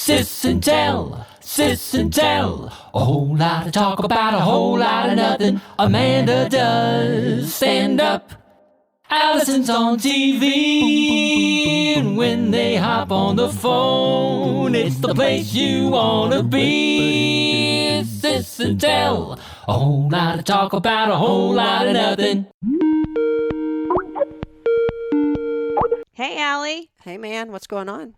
Sis and tell, a whole lot of talk about a whole lot of nothing. Amanda does stand up. Alison's on TV, and when they hop on the phone, it's the place you want to be. Sis and tell, a whole lot of talk about a whole lot of nothing. Hey, Allie. Hey, man, what's going on?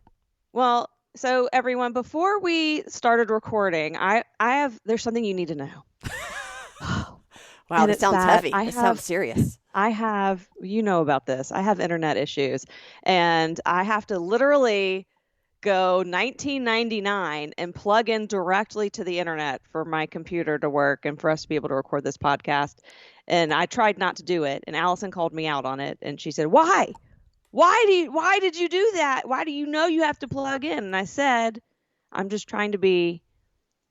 Well, so everyone, before we started recording, there's something you need to know. Wow, that sounds heavy. It sounds serious. You know about this. I have internet issues, and I have to literally go 1999 and plug in directly to the internet for my computer to work and for us to be able to record this podcast. And I tried not to do it, and Alison called me out on it, and she said, "Why? Why did you do that? Why do you know you have to plug in?" And I said, "I'm just trying to be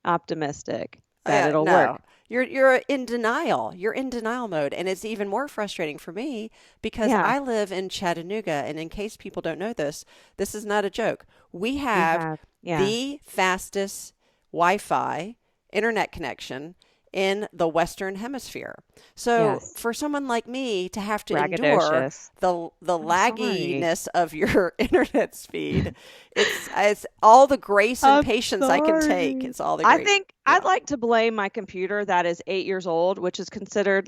optimistic that it'll work." You're in denial. You're in denial mode. And it's even more frustrating for me because I live in Chattanooga. And in case people don't know this is not a joke. We have the fastest Wi-Fi internet connection in the Western Hemisphere. So for someone like me to have to endure the lagginess of your internet speed, it's all the grace and patience I can take. It's all the grace. I think I'd like to blame my computer that is 8 years old, which is considered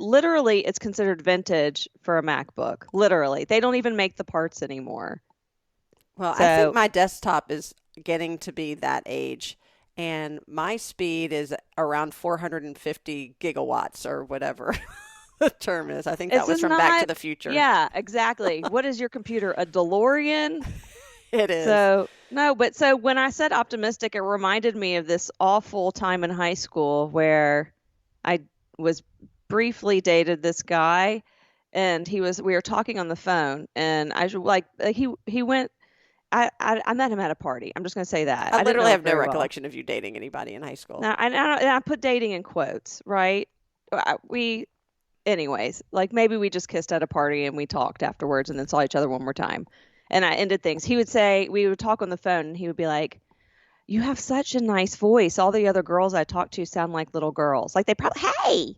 vintage for a MacBook. Literally. They don't even make the parts anymore. Well, I think my desktop is getting to be that age. And my speed is around 450 gigawatts or whatever the term is. I think that was from Back to the Future. Yeah, exactly. What is your computer? A DeLorean? It is. So when I said optimistic, it reminded me of this awful time in high school where I was briefly dated this guy, and we were talking on the phone, and he went. I met him at a party. I'm just going to say that. I literally have no recollection of you dating anybody in high school. Now, I put dating in quotes, right? Anyways, like maybe we just kissed at a party and we talked afterwards and then saw each other one more time. And I ended things. He would say, we would talk on the phone and he would be like, "You have such a nice voice. All the other girls I talk to sound like little girls." Like they probably, hey,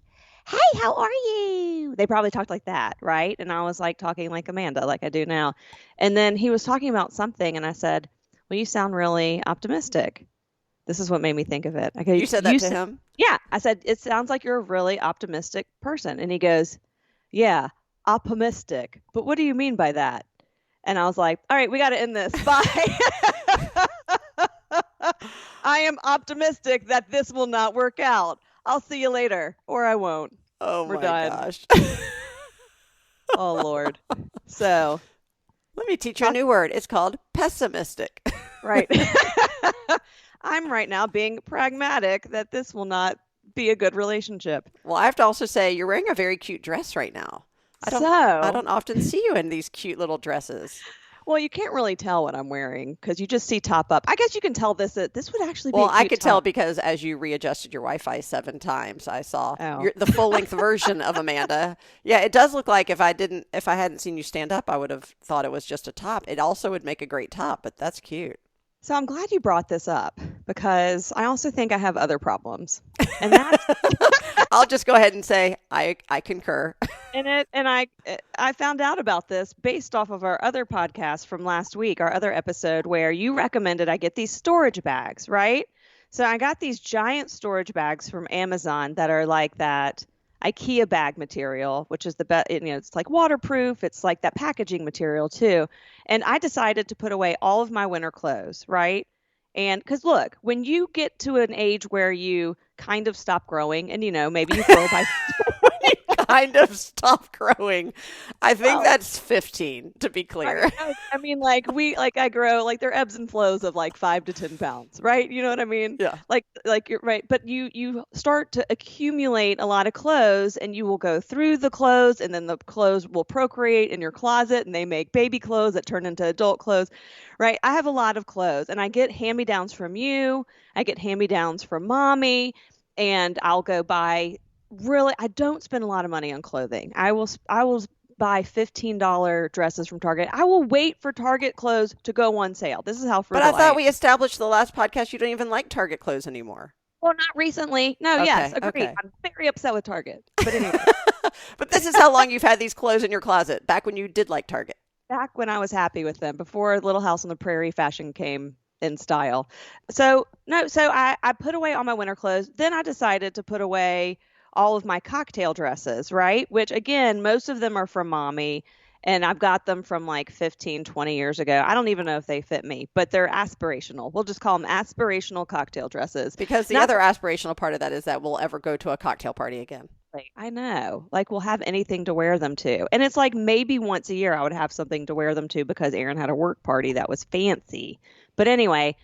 how are you? They probably talked like that, right? And I was like talking like Amanda, like I do now. And then he was talking about something, and I said, "Well, you sound really optimistic." This is what made me think of it. You said that to him? Yeah. I said, "It sounds like you're a really optimistic person." And he goes, "Yeah, optimistic. But what do you mean by that?" And I was like, "All right, we got to end this. Bye." I am optimistic that this will not work out. I'll see you later, or I won't. We're my done. Gosh. Oh, Lord. So let me teach you a new word. It's called pessimistic. Right. I'm right now being pragmatic that this will not be a good relationship. Well, I have to also say you're wearing a very cute dress right now. I don't often see you in these cute little dresses. Well, you can't really tell what I'm wearing because you just see top up. I guess you can tell this would actually be Well, I could tell because as you readjusted your Wi-Fi 7 times, I saw the full-length version of Amanda. Yeah, it does look like if I hadn't seen you stand up, I would have thought it was just a top. It also would make a great top, but that's cute. So I'm glad you brought this up because I also think I have other problems. And that's I'll just go ahead and say I concur. And I found out about this based off of our other podcast from last week, our other episode where you recommended I get these storage bags, right? So I got these giant storage bags from Amazon that are like that IKEA bag material, which is the best, it's like waterproof. It's like that packaging material too. And I decided to put away all of my winter clothes, right? And because look, when you get to an age where you kind of stop growing and, maybe you grow by kind of stop growing. I think that's 15, to be clear. I mean, I grow, like there are ebbs and flows of like 5 to 10 pounds, right? You know what I mean? Yeah. Like you're right. But you start to accumulate a lot of clothes and you will go through the clothes and then the clothes will procreate in your closet and they make baby clothes that turn into adult clothes, right? I have a lot of clothes and I get hand-me-downs from you. I get hand-me-downs from mommy, and I'll go buy. Really, I don't spend a lot of money on clothing. I will buy $15 dresses from Target. I will wait for Target clothes to go on sale. This is how frugal But I thought we established the last podcast you don't even like Target clothes anymore. Well, not recently. No, yes, agreed. Okay. I'm very upset with Target. But anyway. But this is how long you've had these clothes in your closet, back when you did like Target. Back when I was happy with them, before Little House on the Prairie fashion came in style. So I put away all my winter clothes. Then I decided to put away all of my cocktail dresses, right? Which, again, most of them are from Mommy. And I've got them from like 15, 20 years ago. I don't even know if they fit me, but they're aspirational. We'll just call them aspirational cocktail dresses. Because the other aspirational part of that is that we'll ever go to a cocktail party again. I know. Like, we'll have anything to wear them to. And it's like maybe once a year I would have something to wear them to because Aaron had a work party that was fancy. But anyway,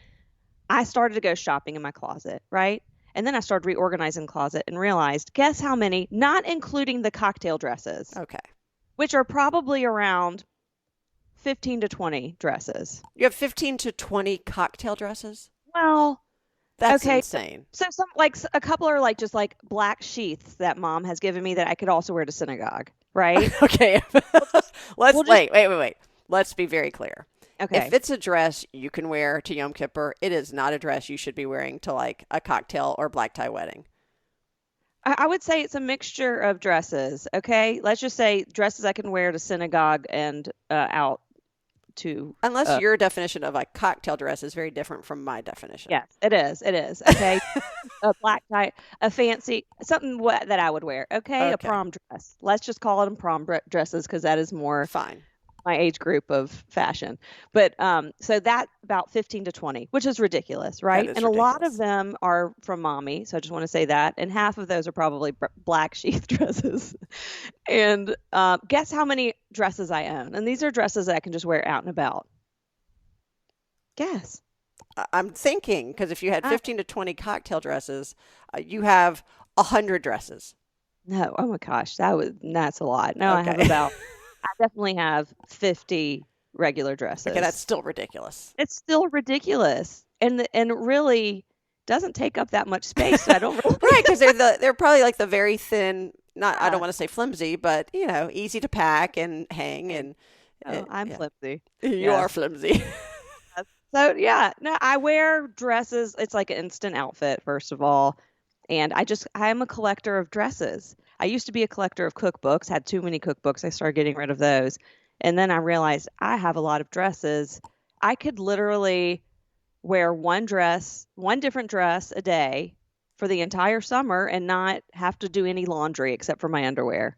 I started to go shopping in my closet, right? And then I started reorganizing the closet and realized, guess how many, not including the cocktail dresses. Okay. Which are probably around 15 to 20 dresses. You have 15 to 20 cocktail dresses? Well, that's insane. So some, like, a couple are like just like black sheaths that Mom has given me that I could also wear to synagogue, right? Okay. Wait. Let's be very clear. Okay. If it's a dress you can wear to Yom Kippur, it is not a dress you should be wearing to like a cocktail or black tie wedding. I would say it's a mixture of dresses, okay? Let's just say dresses I can wear to synagogue and out to... Unless your definition of a cocktail dress is very different from my definition. Yes, it is, okay? A black tie, a fancy, something that I would wear, okay? A prom dress. Let's just call them prom dresses because that is more... Fine. My age group of fashion. But so that about 15 to 20, which is ridiculous, right? And ridiculous. A lot of them are from Mommy. So I just want to say that. And half of those are probably black sheath dresses. And guess how many dresses I own? And these are dresses that I can just wear out and about. Guess. I'm thinking, because if you had 15 to 20 cocktail dresses, you have 100 dresses. No. Oh my gosh. That's a lot. No, okay. I definitely have 50 regular dresses. Okay, that's still ridiculous. It's still ridiculous, and it really doesn't take up that much space. So I don't really right, because they're probably like the very thin. Not I don't want to say flimsy, but easy to pack and hang. And I'm flimsy. You are flimsy. So no, I wear dresses. It's like an instant outfit, first of all, and I'm a collector of dresses. I used to be a collector of cookbooks, had too many cookbooks. I started getting rid of those. And then I realized I have a lot of dresses. I could literally wear one different dress a day for the entire summer and not have to do any laundry except for my underwear.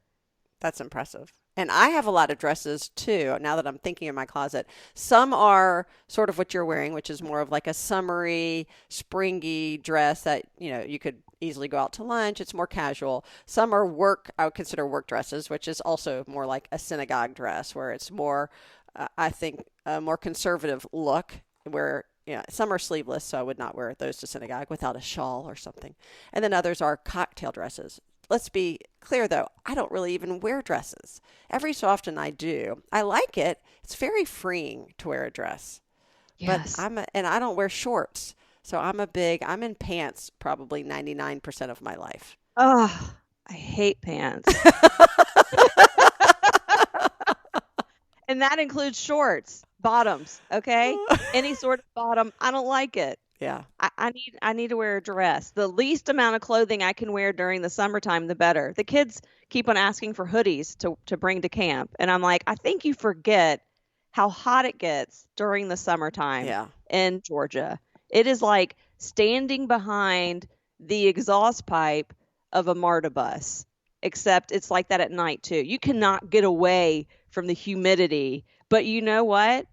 That's impressive. And I have a lot of dresses too, now that I'm thinking in my closet. Some are sort of what you're wearing, which is more of like a summery, springy dress that, you could easily go out to lunch. It's more casual. Some are I would consider work dresses, which is also more like a synagogue dress where it's more, I think, a more conservative look where, some are sleeveless, so I would not wear those to synagogue without a shawl or something. And then others are cocktail dresses. Let's be clear, though, I don't really even wear dresses. Every so often I do. I like it. It's very freeing to wear a dress. Yes. But and I don't wear shorts. So I'm in pants probably 99% of my life. Oh, I hate pants. And that includes shorts, bottoms, okay? Any sort of bottom. I don't like it. Yeah. I need to wear a dress. The least amount of clothing I can wear during the summertime, the better. The kids keep on asking for hoodies to bring to camp. And I'm like, I think you forget how hot it gets during the summertime in Georgia. It is like standing behind the exhaust pipe of a MARTA bus, except it's like that at night too. You cannot get away from the humidity. But you know what?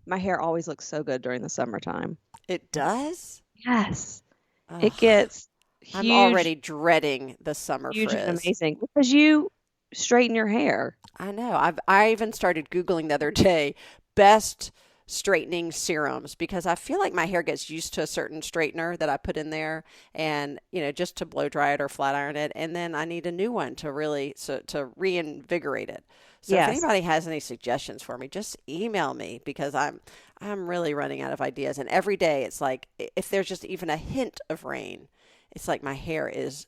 My hair always looks so good during the summertime. It does? Yes. Ugh. It gets huge. I'm already dreading the summer huge frizz. And amazing because you straighten your hair. I know. I even started Googling the other day best straightening serums because I feel like my hair gets used to a certain straightener that I put in there and, just to blow dry it or flat iron it. And then I need a new one to reinvigorate it. So if anybody has any suggestions for me, just email me because I'm really running out of ideas. And every day it's like, if there's just even a hint of rain, it's like my hair has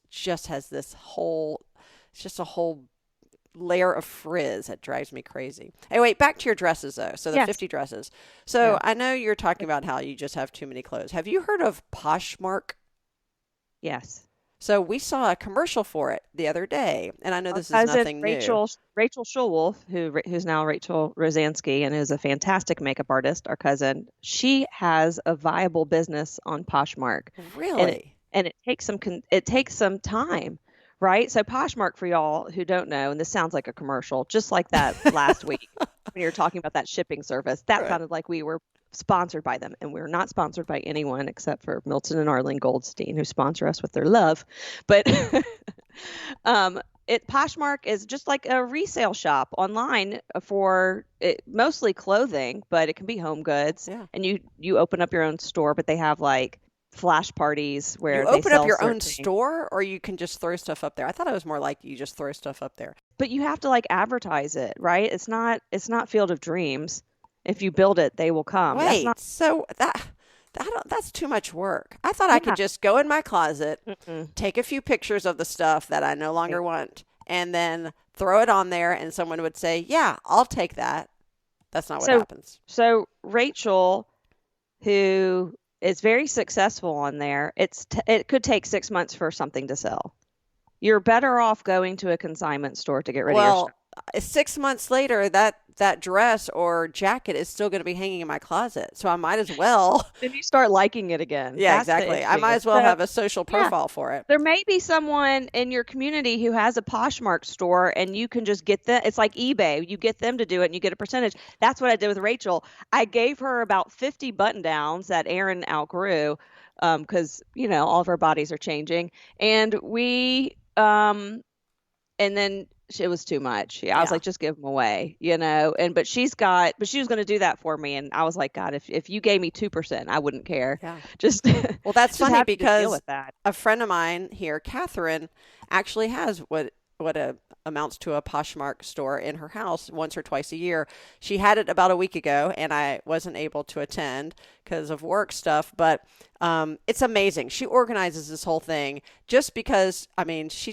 this whole, it's just a whole layer of frizz that drives me crazy. Anyway, back to your dresses though. So the 50 dresses. So I know you're talking about how you just have too many clothes. Have you heard of Poshmark? Yes. So we saw a commercial for it the other day, and I know this is nothing Rachel Schulwolf, who's now Rachel Rosansky and is a fantastic makeup artist, our cousin. She has a viable business on Poshmark. Really? And it takes some time, right? So Poshmark, for y'all who don't know, and this sounds like a commercial, just like that last week when you were talking about that shipping service, that sounded like we were sponsored by them, and we're not sponsored by anyone except for Milton and Arlene Goldstein, who sponsor us with their love. But Poshmark is just like a resale shop online for mostly clothing, but it can be home goods. Yeah. And you open up your own store, but they have like flash parties where you open up your own store, or you can just throw stuff up there. I thought it was more like you just throw stuff up there. But you have to like advertise it, right? It's not Field of Dreams. If you build it, they will come. Wait, so that's too much work. I thought I could just go in my closet, take a few pictures of the stuff that I no longer want, and then throw it on there, and someone would say, yeah, I'll take that. That's not what happens. So Rachel, who is very successful on there, it could take 6 months for something to sell. You're better off going to a consignment store to get rid of your stuff. 6 months later, that dress or jacket is still going to be hanging in my closet. So I might as well. Then you start liking it again. Yeah, exactly. I might as well have a social profile for it. There may be someone in your community who has a Poshmark store, and you can just get them. It's like eBay. You get them to do it and you get a percentage. That's what I did with Rachel. I gave her about 50 button downs that Erin outgrew because, all of our bodies are changing. And and then it was too much. I was like, just give them away, but she was going to do that for me. And I was like, God, if you gave me 2%, I wouldn't care. Yeah. Well, that's funny because a friend of mine here, Catherine, actually has what amounts to a Poshmark store in her house once or twice a year. She had it about a week ago, and I wasn't able to attend because of work stuff, but it's amazing. She organizes this whole thing just because, she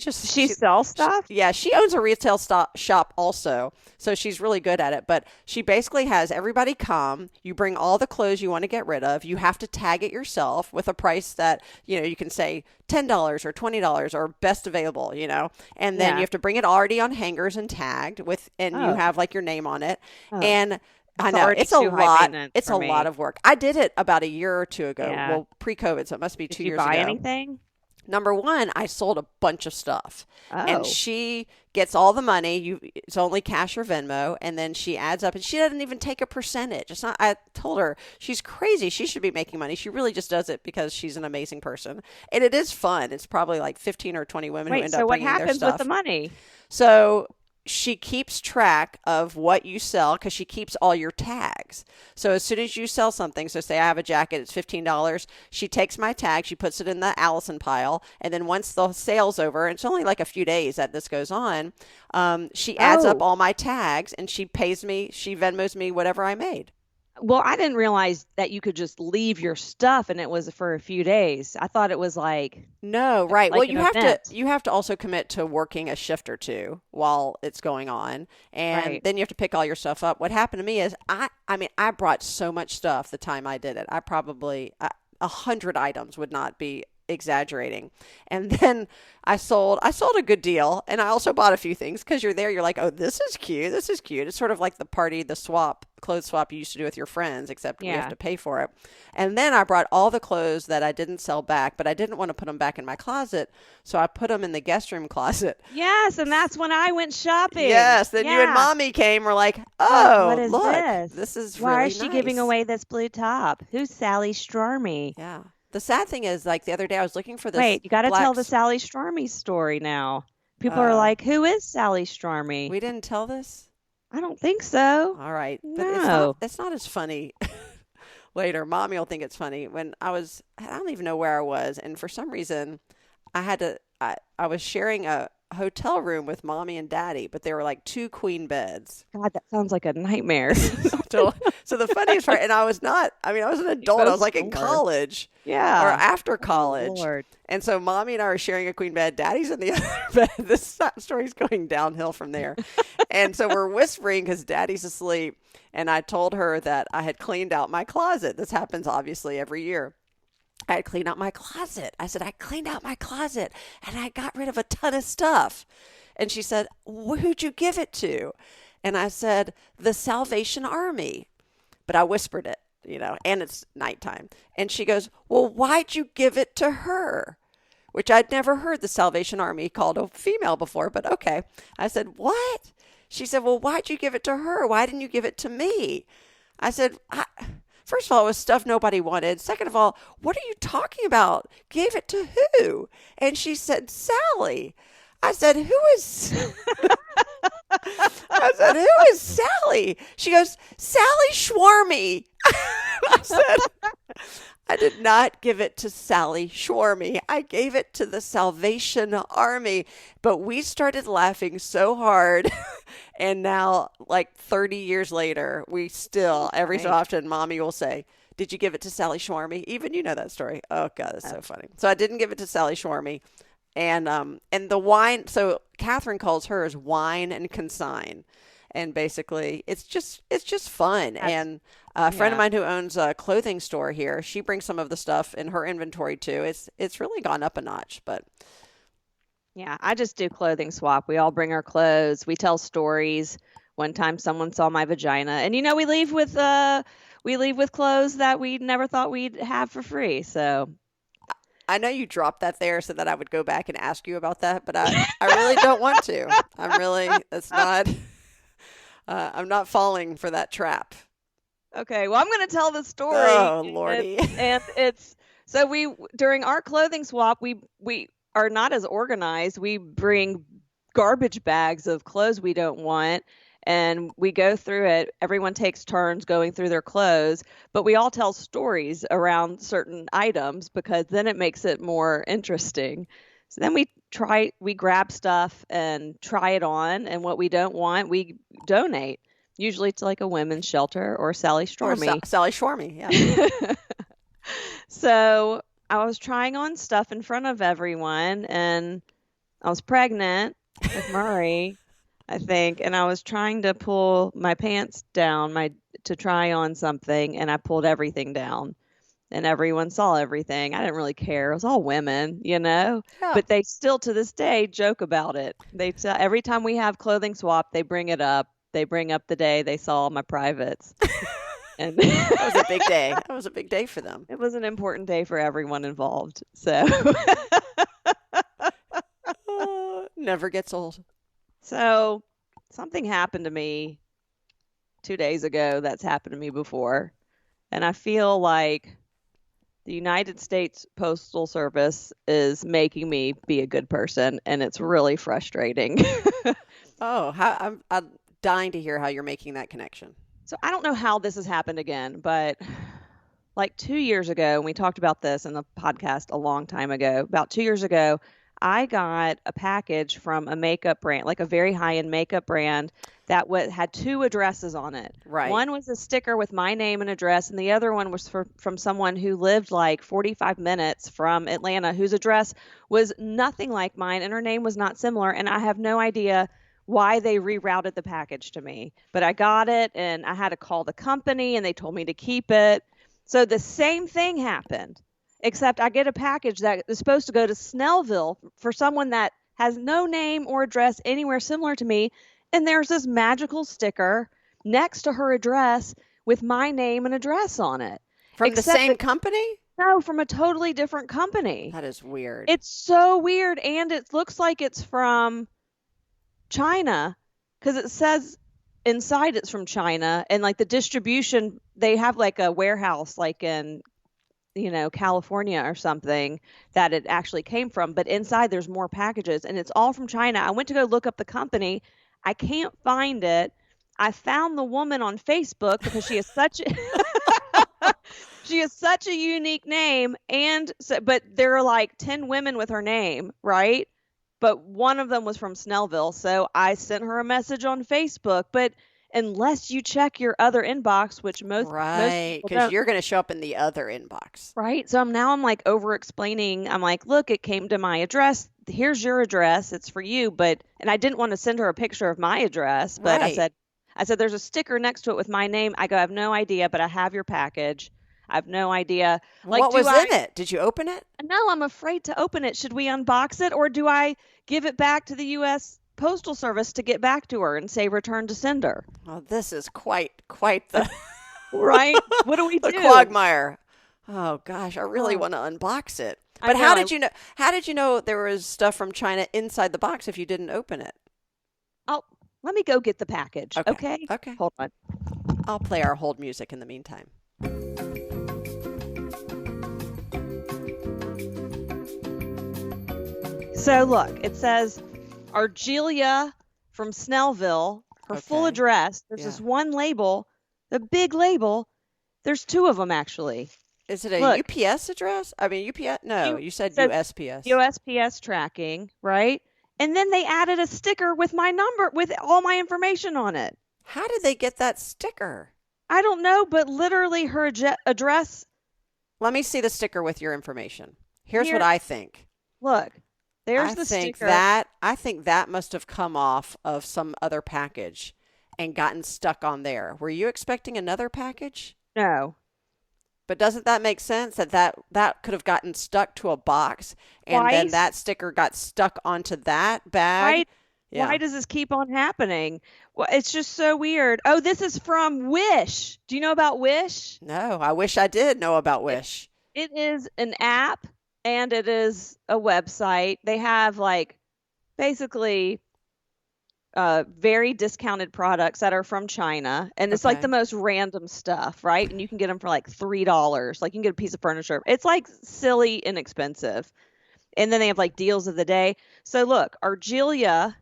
sells stuff? She owns a retail shop also, so she's really good at it, but she basically has everybody come, you bring all the clothes you want to get rid of, you have to tag it yourself with a price that, you can say $10 or $20 or best available, and then you have to bring it already on hangers and tagged you have like your name on it. And I know it's a lot. It's a lot of work. I did it about a year or two ago. Yeah. Well, pre-COVID, so it must be 2 years ago. Did you buy anything? Number one, I sold a bunch of stuff, and she gets all the money. It's only cash or Venmo, and then she adds up, and she doesn't even take a percentage. It's not. I told her she's crazy. She should be making money. She really just does it because she's an amazing person, and it is fun. It's probably like 15 or 20 women who end up bringing their stuff. So what happens with the money? So she keeps track of what you sell because she keeps all your tags. So as soon as you sell something, so say I have a jacket, it's $15. She takes my tag, she puts it in the Alison pile, and then once the sale's over, and it's only like a few days that this goes on, she adds up all my tags and she pays me, she Venmos me whatever I made. Well, I didn't realize that you could just leave your stuff and it was for a few days. I thought it was like no, right. Like well, you have to also commit to working a shift or two while it's going on, and then you have to pick all your stuff up. What happened to me is I brought so much stuff the time I did it. I probably 100 items would not be exaggerating. And then I sold a good deal, and I also bought a few things because you're there, you're like, oh, this is cute. It's sort of like the clothes swap you used to do with your friends, except we have to pay for it. And then I brought all the clothes that I didn't sell back, but I didn't want to put them back in my closet, so I put them in the guest room closet. Yes, and that's when I went shopping. Yes, then you and Mommy came, we're like, oh, what is look, this is really nice. Why is she giving away this blue top? Who's Sally Shwarmy? Yeah. The sad thing is, like the other day, I was looking for this. Wait, you got to tell the Sally Shwarmy story now. People are like, "Who is Sally Shwarmy?" We didn't tell this. I don't think so. All right, but it's not as funny. Later, Mommy will think it's funny. When I don't even know where I was, and for some reason, I was sharing a hotel room with mommy and daddy, but there were like 2 queen beds. God, that sounds like a nightmare. So the funniest part, and I was an adult. I was like in college. Yeah. Or after college. Oh, Lord. And so mommy and I are sharing a queen bed. Daddy's in the other bed. This story's going downhill from there. And so we're whispering because daddy's asleep. And I told her that I had cleaned out my closet. This happens obviously every year. I had cleaned out my closet. I said, I cleaned out my closet and I got rid of a ton of stuff. And she said, who'd you give it to? And I said, the Salvation Army. But I whispered it, and it's nighttime. And she goes, well, why'd you give it to her? Which I'd never heard the Salvation Army called a female before, but okay. I said, what? She said, well, why'd you give it to her? Why didn't you give it to me? I said, first of all, it was stuff nobody wanted. Second of all, what are you talking about? Gave it to who? And she said, Sally. I said, who is Sally? She goes, Sally Shwarmy. I said, I did not give it to Sally Shwarmy. I gave it to the Salvation Army. But we started laughing so hard. And now, like 30 years later, we still, every so often, mommy will say, did you give it to Sally Shwarmy? Even you know that story. Oh, God, that's so funny. So I didn't give it to Sally Shwarmy. And the wine, so Catherine calls hers wine and consign. And basically, it's just fun. And a friend of mine who owns a clothing store here, she brings some of the stuff in her inventory too. It's really gone up a notch, but. Yeah, I just do clothing swap. We all bring our clothes. We tell stories. One time someone saw my vagina, and we leave with clothes that we never thought we'd have for free. So I know you dropped that there so that I would go back and ask you about that, but I really don't want to. I'm not falling for that trap. Okay, well, I'm going to tell the story. Oh, Lordy. And it's so during our clothing swap, we are not as organized. We bring garbage bags of clothes we don't want, and we go through it. Everyone takes turns going through their clothes, but we all tell stories around certain items because then it makes it more interesting. So then we grab stuff and try it on, and what we don't want, we donate, usually to like a women's shelter or Sally Shwarmy. Sally Shwarmy, yeah. So I was trying on stuff in front of everyone, and I was pregnant with Murray, I think, and I was trying to pull my pants down to try on something, and I pulled everything down. And everyone saw everything. I didn't really care. It was all women, Yeah. But they still, to this day, joke about it. Every time we have clothing swap, they bring it up. They bring up the day they saw my privates. And that was a big day. That was a big day for them. It was an important day for everyone involved. So never gets old. So something happened to me 2 days ago that's happened to me before. And I feel like the United States Postal Service is making me be a good person, and it's really frustrating. I'm dying to hear how you're making that connection. So I don't know how this has happened again, but like 2 years ago, and we talked about this in the podcast a long time ago, about 2 years ago, I got a package from a makeup brand, like a very high-end makeup brand that had 2 addresses on it. Right. One was a sticker with my name and address, and the other one was from someone who lived like 45 minutes from Atlanta, whose address was nothing like mine, and her name was not similar, and I have no idea why they rerouted the package to me. But I got it, and I had to call the company, and they told me to keep it. So the same thing happened, except I get a package that is supposed to go to Snellville for someone that has no name or address anywhere similar to me. And there's this magical sticker next to her address with my name and address on it. From the same company? No, from a totally different company. That is weird. It's so weird. And it looks like it's from China because it says inside it's from China. And like the distribution, they have like a warehouse like in California or something that it actually came from, but inside there's more packages and it's all from China. I went to go look up the company. I can't find it. I found the woman on Facebook because she has such a unique name, and so, but there are like 10 women with her name, right? but one of them was from Snellville. So I sent her a message on Facebook, but unless you check your other inbox, which most because you're going to show up in the other inbox. Right. So I'm like over explaining. I'm like, look, it came to my address. Here's your address. It's for you. And I didn't want to send her a picture of my address, but I said, there's a sticker next to it with my name. I go, I have no idea, but I have your package. I have no idea. Like, what was in it? Did you open it? No, I'm afraid to open it. Should we unbox it, or do I give it back to the U.S. Postal Service to get back to her and say return to sender? Well, this is quite the right. What do we do? The quagmire. Oh gosh, I really want to unbox it. But how did you know? How did you know there was stuff from China inside the box if you didn't open it? Oh, let me go get the package. Okay. Hold on. I'll play our hold music in the meantime. So look, it says Argelia from Snellville, her full address. There's this one label, the big label. There's two of them, actually. Is it a UPS address? I mean, UPS? No, you said USPS. USPS tracking, right? And then they added a sticker with my number, with all my information on it. How did they get that sticker? I don't know, but literally her address. Let me see the sticker with your information. Here's what I think. Look, there's the sticker. I think that must have come off of some other package and gotten stuck on there. Were you expecting another package? No. But doesn't that make sense that could have gotten stuck to a box and then that sticker got stuck onto that bag? Right. Yeah. Why does this keep on happening? Well, it's just so weird. Oh, this is from Wish. Do you know about Wish? No, I wish I did know about Wish. It is an app and it is a website. They have basically very discounted products that are from China, and it's like the most random stuff, right? And you can get them for like $3. Like you can get a piece of furniture. It's like silly inexpensive. And then they have like deals of the day. So look, Argelia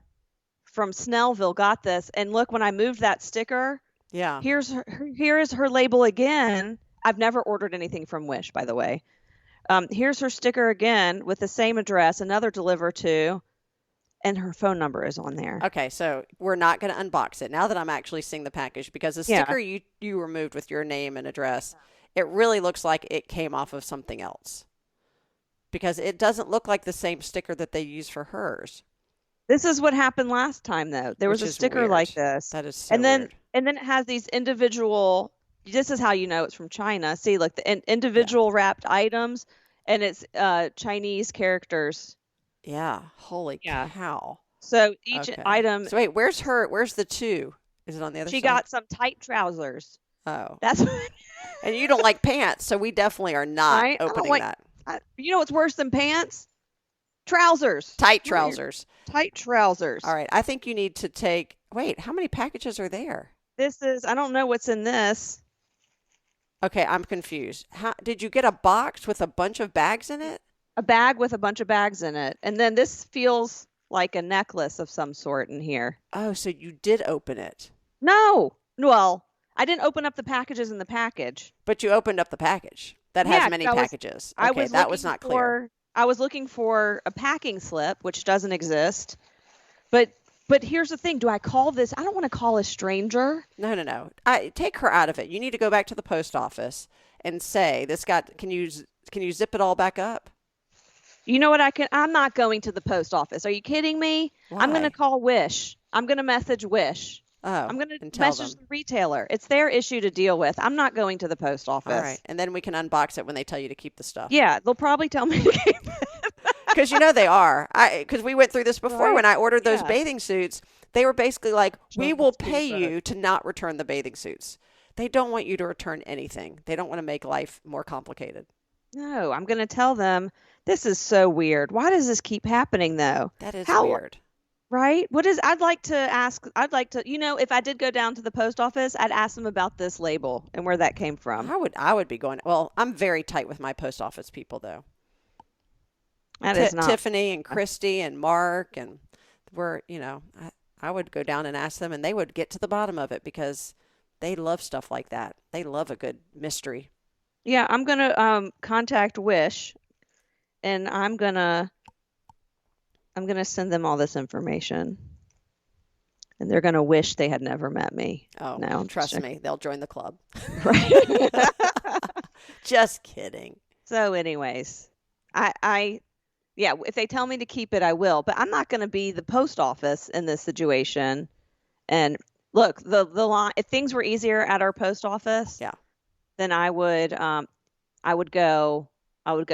from Snellville got this, and look, when I moved that sticker, here is her label again. I've never ordered anything from Wish, by the way. Here's her sticker again with the same address, another deliver to. And her phone number is on there. Okay, so we're not going to unbox it now that I'm actually seeing the package, because the sticker you removed with your name and address, it really looks like it came off of something else, because it doesn't look like the same sticker that they use for hers. This is what happened last time, though. There was a sticker like this. That is so weird. And then it has these individual. This is how you know it's from China. See, look, the individual wrapped items, and it's Chinese characters. Yeah. Holy cow. So each item. So wait, where's the two? Is it on the other side? She got some tight trousers. Oh. That's and you don't like pants, so we definitely are not opening that. You know what's worse than pants? Trousers. Tight trousers. Tight trousers. All right. I think you need to take. Wait, how many packages are there? I don't know what's in this. Okay, I'm confused. How did you get a box with a bunch of bags in it? A bag with a bunch of bags in it. And then this feels like a necklace of some sort in here. Oh, so you did open it. No. Well, I didn't open up the packages in the package. But you opened up the package. That has many packages. Okay, that was not clear. I was looking for a packing slip, which doesn't exist. But here's the thing. Do I call this? I don't want to call a stranger. No. Take her out of it. You need to go back to the post office and say, can you zip it all back up? You know what I'm not going to the post office. Are you kidding me? Why? I'm going to call Wish. I'm going to message Wish. Oh, I'm going to message the retailer. It's their issue to deal with. I'm not going to the post office. All right. And then we can unbox it when they tell you to keep the stuff. Yeah, they'll probably tell me to keep it. Because they are. Because we went through this before when I ordered those bathing suits. They were basically like, we will pay you to not return the bathing suits. They don't want you to return anything. They don't want to make life more complicated. No, I'm going to tell them. This is so weird. Why does this keep happening, though? That is weird. Right? I'd like to, if I did go down to the post office, I'd ask them about this label and where that came from. I would be going, well, I'm very tight with my post office people, though. That is not. Tiffany and Christy and Mark, and I would go down and ask them, and they would get to the bottom of it, because they love stuff like that. They love a good mystery. Yeah, I'm going to contact Wish. And I'm going to I'm going to send them all this information. And they're going to wish they had never met me. Oh, no, trust me, they'll join the club. Right. Just kidding. So anyways, yeah, if they tell me to keep it, I will. But I'm not going to be the post office in this situation. And look, the line, if things were easier at our post office, yeah, then I would go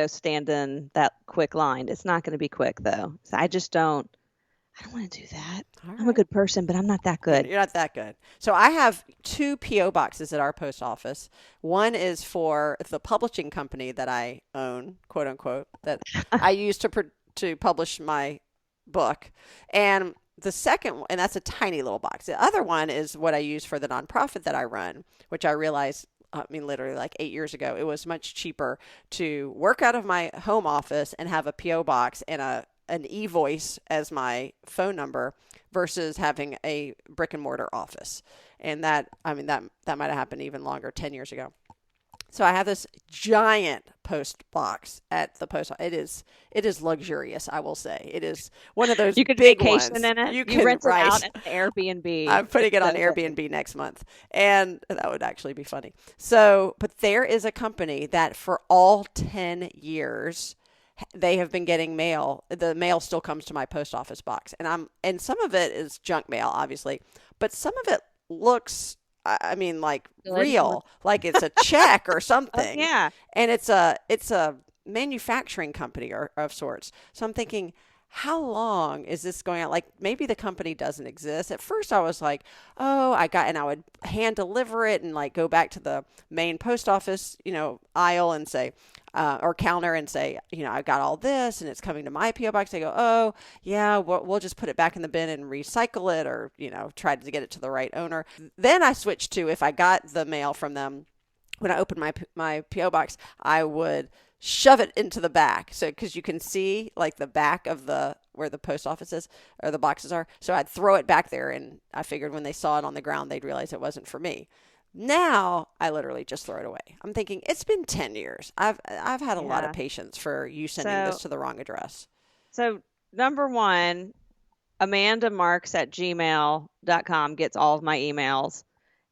stand in that quick line. It's not going to be quick though. So I don't want to do that. Right. I'm a good person, but I'm not that good. You're not that good. So I have 2 P.O. boxes at our post office. One is for the publishing company that I own, quote unquote, that I use to publish my book. And the second one, and that's a tiny little box. The other one is what I use for the nonprofit that I run, which I realized, literally like 8 years ago, it was much cheaper to work out of my home office and have a P.O. box and an e-voice as my phone number versus having a brick and mortar office. And that might have happened even longer, 10 years ago. So I have this giant post box at the post office. It is luxurious, I will say. It is one of those you could big vacation ones. in it. You can rent it out at Airbnb. I'm putting it on Airbnb next month, and that would actually be funny. So, but there is a company that for all 10 years they have been getting mail. The mail still comes to my post office box, and some of it is junk mail, obviously, but some of it looks, like real, like it's a check or something. Yeah. And it's a manufacturing company of sorts. So I'm thinking, how long is this going on? Like, maybe the company doesn't exist. At first I was like, and I would hand deliver it and like go back to the main post office, aisle and say, or counter and say, I've got all this and it's coming to my P.O. box. They go, oh yeah, we'll just put it back in the bin and recycle it, or, try to get it to the right owner. Then I switched to, if I got the mail from them, when I opened my P.O. box, I would shove it into the back. So, because you can see like the back of where the post office is or the boxes are. So I'd throw it back there, and I figured when they saw it on the ground, they'd realize it wasn't for me. Now I literally just throw it away. I'm thinking, it's been 10 years. I've had a lot of patience for you sending this to the wrong address. So number one, Amanda Marks at gmail.com gets all of my emails.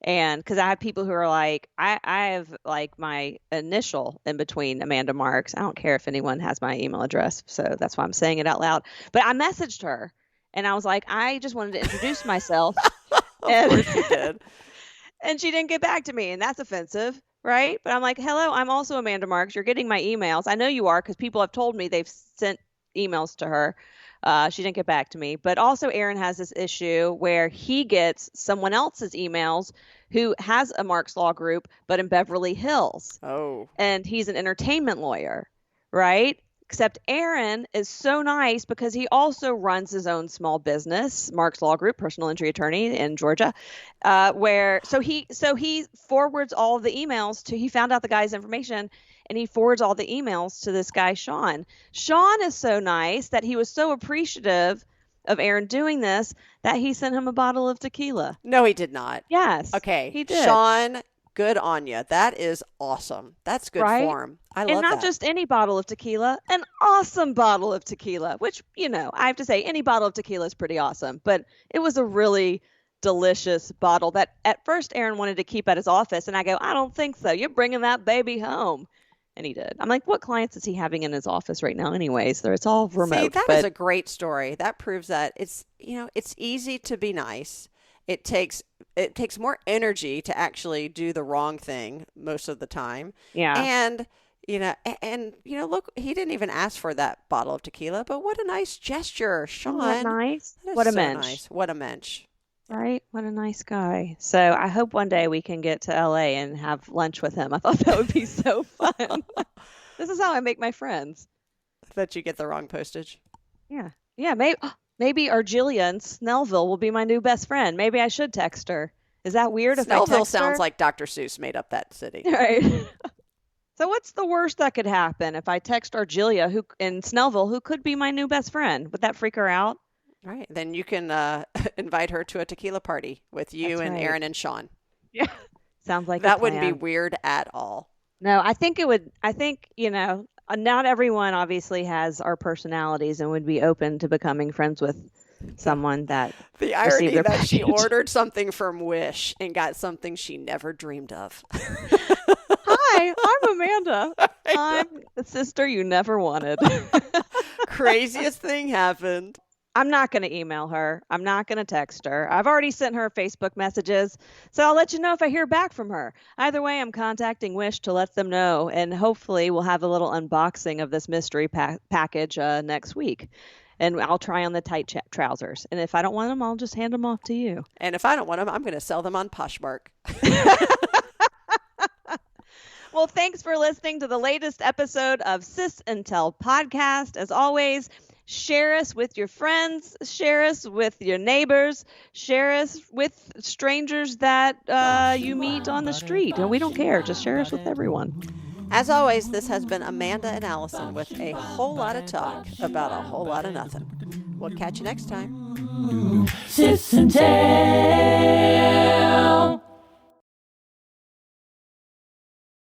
And because I have people who are like, I have like my initial in between Amanda Marks. I don't care if anyone has my email address. So that's why I'm saying it out loud. But I messaged her and I was like, I just wanted to introduce myself. Of course you did. And she didn't get back to me. And that's offensive, right? But I'm like, hello, I'm also Amanda Marks. You're getting my emails. I know you are, because people have told me they've sent emails to her. She didn't get back to me. But also Aaron has this issue where he gets someone else's emails who has a Marks Law Group, but in Beverly Hills. Oh. And he's an entertainment lawyer, right? Except Aaron is so nice because he also runs his own small business, Marks Law Group, personal injury attorney in Georgia, so he forwards all of the emails to, he found out the guy's information, and he forwards all the emails to this guy, Sean. Sean is so nice that he was so appreciative of Aaron doing this that he sent him a bottle of tequila. No, he did not. Yes. Okay. He did. Sean, good on you. That is awesome. That's good form. I love that. And not just any bottle of tequila, an awesome bottle of tequila, which, I have to say, any bottle of tequila is pretty awesome. But it was a really delicious bottle that at first Aaron wanted to keep at his office. And I go, I don't think so. You're bringing that baby home. And he did. I'm like, what clients is he having in his office right now anyways? It's all remote. See, that is a great story. That proves that it's easy to be nice. It takes more energy to actually do the wrong thing most of the time. Yeah. And look, he didn't even ask for that bottle of tequila, but what a nice gesture, Sean. Isn't that nice? What a mensch. Nice. What a mensch. Right? What a nice guy. So I hope one day we can get to LA and have lunch with him. I thought that would be so fun. This is how I make my friends. That you get the wrong postage. Yeah. Yeah. Maybe Argelia in Snellville will be my new best friend. Maybe I should text her. Is that weird if I text her? Snellville sounds like Dr. Seuss made up that city. Right. So what's the worst that could happen if I text Argelia who in Snellville, who could be my new best friend? Would that freak her out? Right. Then you can invite her to a tequila party with you. That's and right. Aaron and Sean. Yeah. Sounds like that wouldn't be weird at all. No, I think it would. I think, not everyone obviously has our personalities and would be open to becoming friends with someone that the irony that she ordered something from Wish and got something she never dreamed of. Hi, I'm Amanda. I'm the sister you never wanted. Craziest thing happened. I'm not going to email her. I'm not going to text her. I've already sent her Facebook messages, so I'll let you know if I hear back from her. Either way, I'm contacting Wish to let them know, and hopefully we'll have a little unboxing of this mystery package next week. And I'll try on the tight trousers. And if I don't want them, I'll just hand them off to you. And if I don't want them, I'm going to sell them on Poshmark. Well, thanks for listening to the latest episode of Sis and Tell podcast. As always, share us with your friends, share us with your neighbors, share us with strangers that you meet on the street. And we don't care. Just share us with everyone. As always, this has been Amanda and Alison with a whole lot of talk about a whole lot of nothing. We'll catch you next time. Sis and Tell.